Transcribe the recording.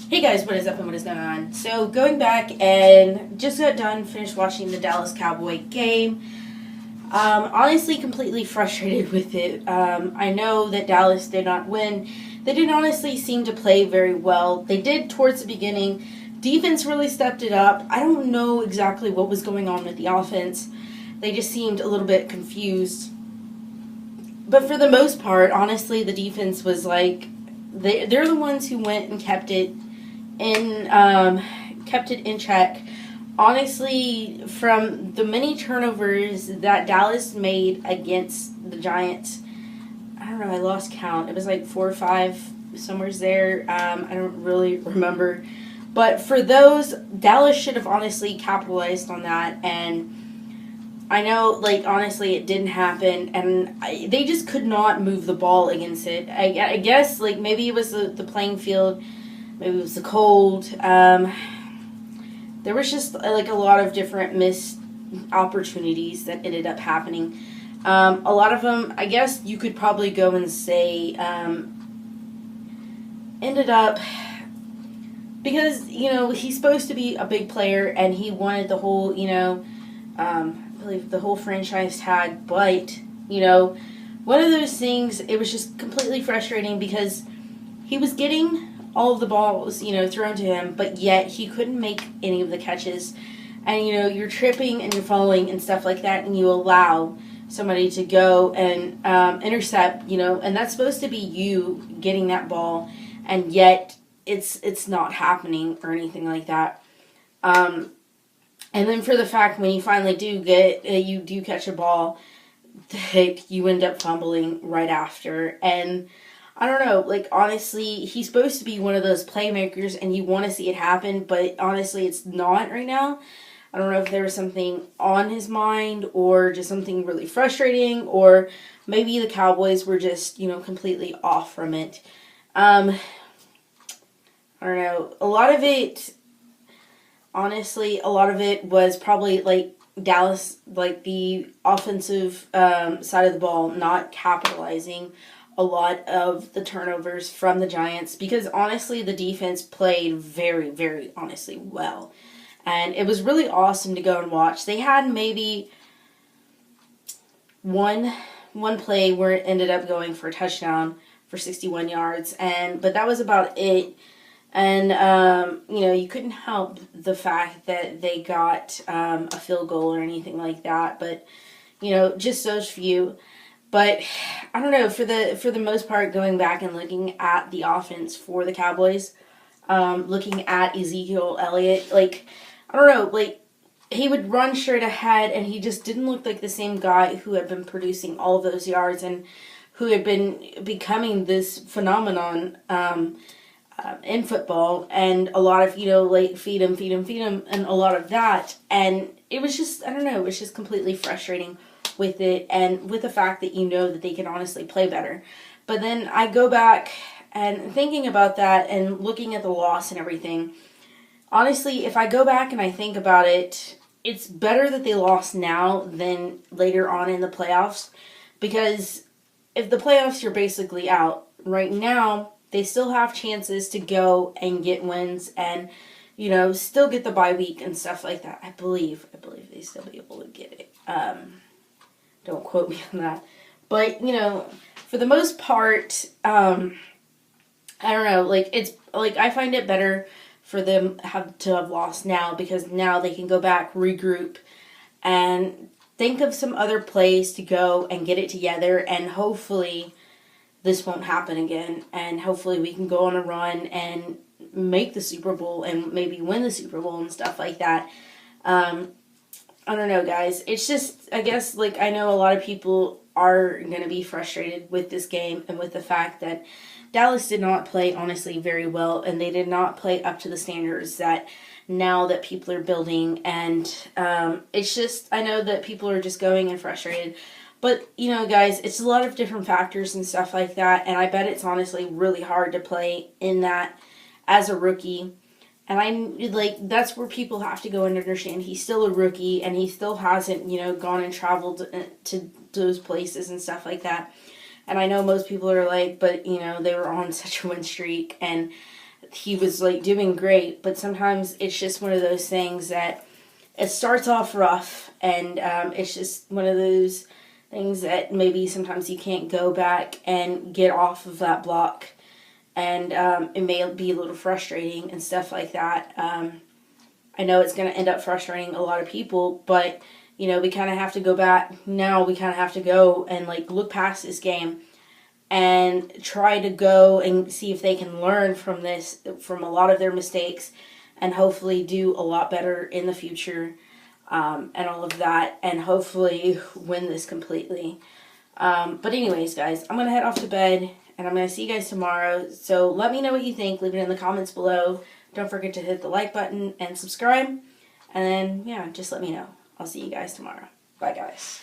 Hey guys, what is up and what is going on? So going back and just got done, finished watching the Dallas Cowboy game. Honestly, completely frustrated with it. I know that Dallas did not win. They didn't honestly seem to play very well. They did towards the beginning. Defense really stepped it up. I don't know exactly what was going on with the offense. They just seemed a little bit confused. But for the most part, honestly, the defense was like, they're the ones who went and kept it in check. Honestly, from the many turnovers that Dallas made against the Giants, I don't know, I lost count. It was like 4 or 5, somewhere's there. I don't really remember. But for those, Dallas should have honestly capitalized on that. And I know, like, honestly, it didn't happen. And they just could not move the ball against it. I guess, like, maybe it was the playing field. Maybe it was the cold. There was just like a lot of different missed opportunities that ended up happening. A lot of them, I guess you could probably go and say, ended up because, he's supposed to be a big player and he wanted the whole, I believe the whole franchise tag, but, one of those things, it was just completely frustrating because he was getting all of the balls, thrown to him, but yet he couldn't make any of the catches. And, you're tripping and you're falling and stuff like that, and you allow somebody to go and intercept, and that's supposed to be you getting that ball, and yet it's not happening or anything like that. And then for the fact when you finally do you do catch a ball, you end up fumbling right after. And I don't know, like, honestly, he's supposed to be one of those playmakers and you want to see it happen, but honestly, it's not right now. I don't know if there was something on his mind or just something really frustrating, or maybe the Cowboys were just, completely off from it. I don't know. A lot of it was probably, like, Dallas, like, the offensive side of the ball not capitalizing a lot of the turnovers from the Giants, because honestly the defense played very, very honestly well. And it was really awesome to go and watch. They had maybe one play where it ended up going for a touchdown for 61 yards, but that was about it. And, you couldn't help the fact that they got a field goal or anything like that, but, just those few. But I don't know, for the most part, going back and looking at the offense for the Cowboys, looking at Ezekiel Elliott, like, I don't know, like, he would run straight ahead and he just didn't look like the same guy who had been producing all of those yards and who had been becoming this phenomenon in football, and a lot of, like, feed him, and a lot of that. And it was just, I don't know, it was just completely frustrating with it, and with the fact that that they can honestly play better. But then I go back and thinking about that and looking at the loss and everything, honestly, if I go back and I think about it, it's better that they lost now than later on in the playoffs, because if the playoffs, you're basically out. Right now, they still have chances to go and get wins and, still get the bye week and stuff like that. I believe they still be able to get it. Don't quote me on that. But, for the most part, I don't know, like, it's, like, I find it better for them to have lost now, because now they can go back, regroup, and think of some other plays to go and get it together, and hopefully this won't happen again, and hopefully we can go on a run and make the Super Bowl and maybe win the Super Bowl and stuff like that. I don't know, guys. It's just, I guess, like, I know a lot of people are going to be frustrated with this game and with the fact that Dallas did not play, honestly, very well, and they did not play up to the standards that now that people are building. And it's just, I know that people are just going and frustrated. But, guys, it's a lot of different factors and stuff like that, and I bet it's honestly really hard to play in that as a rookie. And that's where people have to go and understand he's still a rookie and he still hasn't, gone and traveled to those places and stuff like that. And I know most people are like, but, they were on such a win streak and he was like doing great, but sometimes it's just one of those things that it starts off rough, and it's just one of those things that maybe sometimes you can't go back and get off of that block, and it may be a little frustrating and stuff like that. I know it's going to end up frustrating a lot of people, but we kind of have to go back now. We kind of have to go and like look past this game and try to go and see if they can learn from this, from a lot of their mistakes, and hopefully do a lot better in the future, and all of that, and hopefully win this completely. But anyways, guys, I'm going to head off to bed, and I'm going to see you guys tomorrow. So let me know what you think. Leave it in the comments below. Don't forget to hit the like button and subscribe. And then, yeah, just let me know. I'll see you guys tomorrow. Bye, guys.